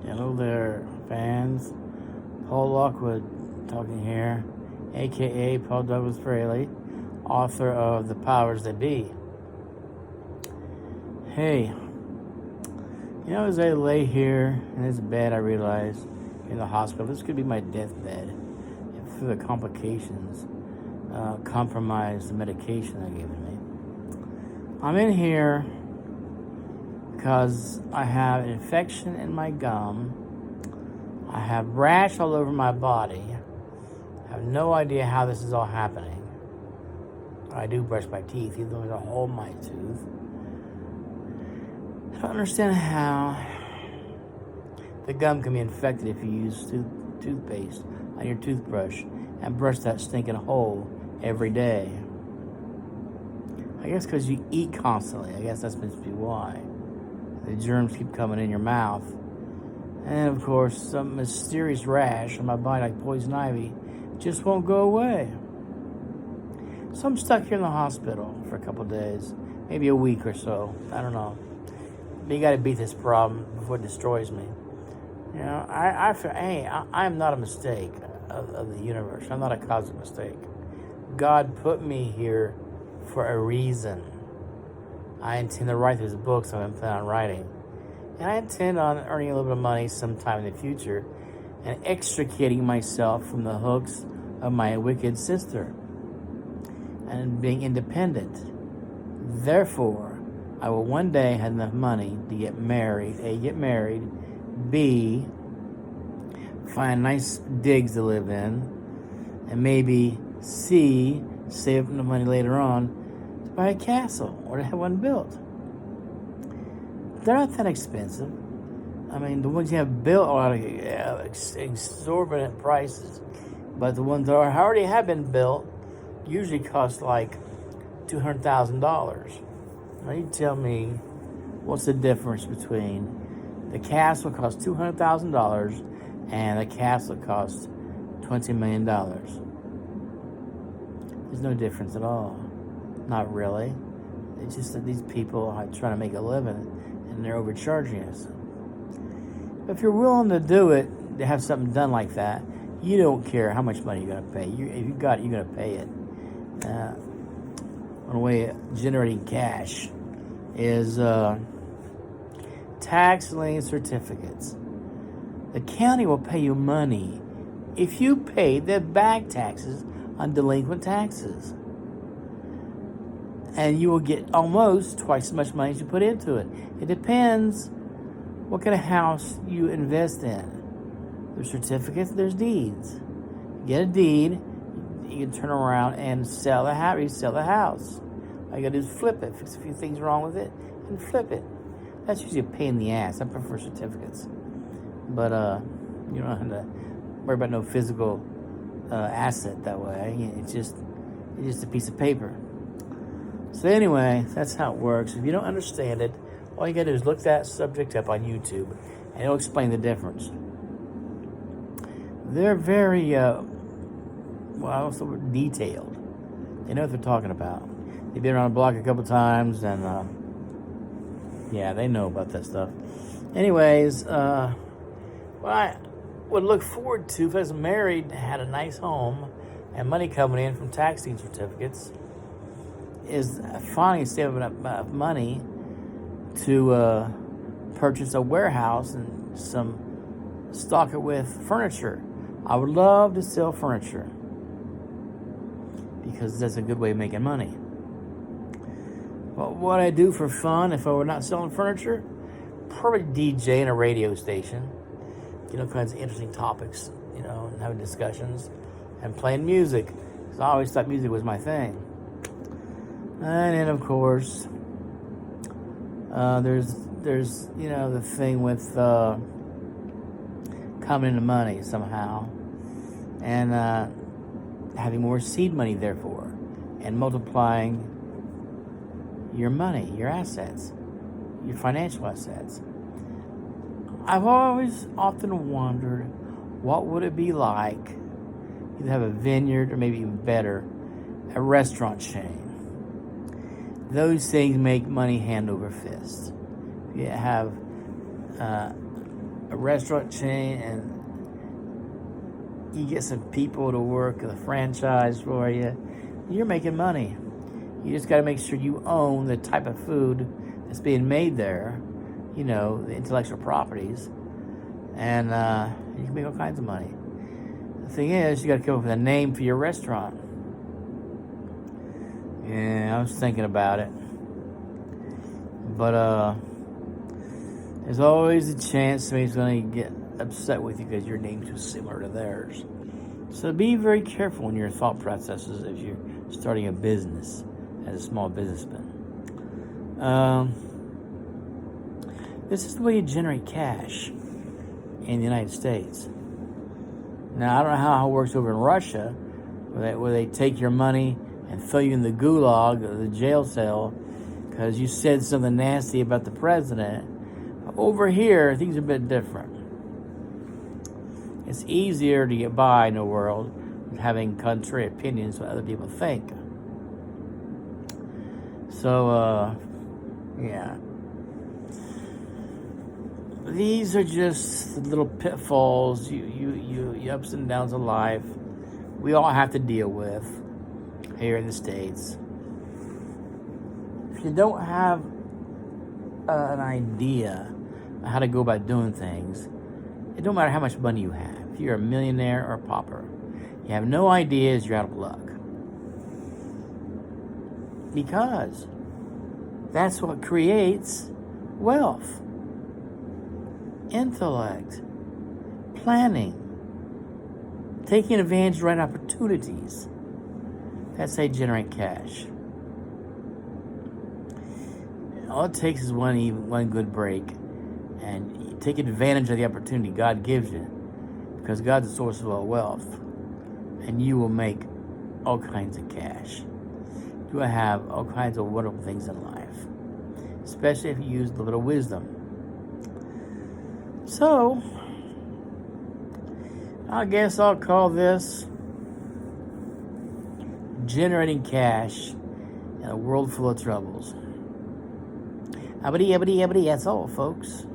Hello there, fans. Paul Lockwood talking here, aka Paul Douglas Fraley, author of The Powers That Be. Hey, as I lay here in this bed, I realize in the hospital, this could be my deathbed if the complications compromise the medication they're giving me. I'm in here because I have an infection in my gum. I have rash all over my body. I have no idea how this is all happening. I do brush my teeth, even though there's a hole in my tooth. I don't understand how the gum can be infected if you use toothpaste on your toothbrush and brush that stinking hole every day. I guess because you eat constantly. I guess that's supposed to be why. The germs keep coming in your mouth. And of course, some mysterious rash on my body like poison ivy just won't go away. So I'm stuck here in the hospital for a couple of days, maybe a week or so. I don't know. But you got to beat this problem before it destroys me. I feel, hey, I'm not a mistake of the universe. I'm not a cosmic mistake. God put me here for a reason. I intend to write these books I've been planning on writing. And I intend on earning a little bit of money sometime in the future and extricating myself from the hooks of my wicked sister and being independent. Therefore, I will one day have enough money to get married, A, get married, B, find nice digs to live in, and maybe C, save up enough money later on to buy a castle or to have one built. They're not that expensive. I mean, the ones you have built are exorbitant prices, but the ones that already have been built usually cost like $200,000. Now you tell me what's the difference between the castle costs $200,000 and the castle costs $20 million. There's no difference at all. Not really. It's just that these people are trying to make a living and they're overcharging us. But if you're willing to do it, to have something done like that, you don't care how much money you're going to pay. If you got it, you're going to pay it. One way of generating cash is tax lien certificates. The county will pay you money if you pay the back taxes on delinquent taxes. And you will get almost twice as much money as you put into it. It depends what kind of house you invest in. There's certificates, there's deeds. You get a deed, you can turn around and sell the house. You sell the house. All you gotta do is flip it, fix a few things wrong with it, and flip it. That's usually a pain in the ass. I prefer certificates. But you don't have to worry about no physical asset that way. It's just a piece of paper. So anyway, that's how it works. If you don't understand it, all you gotta do is look that subject up on YouTube, and it'll explain the difference. They're very, what's the word? Detailed. They know what they're talking about. They've been around the block a couple times, and yeah, they know about that stuff. Anyways, what I would look forward to if I was married, had a nice home, and money coming in from tax lien certificates, is finally saving up money to purchase a warehouse and stock it with furniture. I would love to sell furniture because that's a good way of making money. But what I do for fun if I were not selling furniture, probably DJ in a radio station, kinds of interesting topics, and having discussions and playing music. Because I always thought music was my thing. And then, of course, there's the thing with coming into money somehow, and having more seed money, therefore, and multiplying your money, your assets, your financial assets. I've always often wondered, what would it be like to have a vineyard, or maybe even better, a restaurant chain? Those things make money hand over fist. You have a restaurant chain and you get some people to work the franchise for you, you're making money. You just got to make sure you own the type of food that's being made there, you know, the intellectual properties, and you can make all kinds of money. The thing is, you got to come up with a name for your restaurant. Yeah, I was thinking about it, but there's always a chance somebody's going to get upset with you because your name's too similar to theirs. So be very careful in your thought processes if you're starting a business as a small businessman. This is the way you generate cash in the United States. Now, I don't know how it works over in Russia, where they take your money and throw you in the gulag, or the jail cell, because you said something nasty about the president. Over here, things are a bit different. It's easier to get by in the world with having contrary opinions what other people think. So, yeah. These are just the little pitfalls, you ups and downs of life we all have to deal with here in the States. If you don't have an idea of how to go about doing things, it don't matter how much money you have. If you're a millionaire or a pauper, you have no ideas, you're out of luck. Because that's what creates wealth. Intellect, planning, taking advantage of the right opportunities. That's how you generate cash. All it takes is one good break, and you take advantage of the opportunity God gives you, because God's the source of all wealth, and you will make all kinds of cash. You will have all kinds of wonderful things in life, especially if you use a little bit of wisdom. So, I guess I'll call this generating cash in a world full of troubles. Abadi, that's all, folks.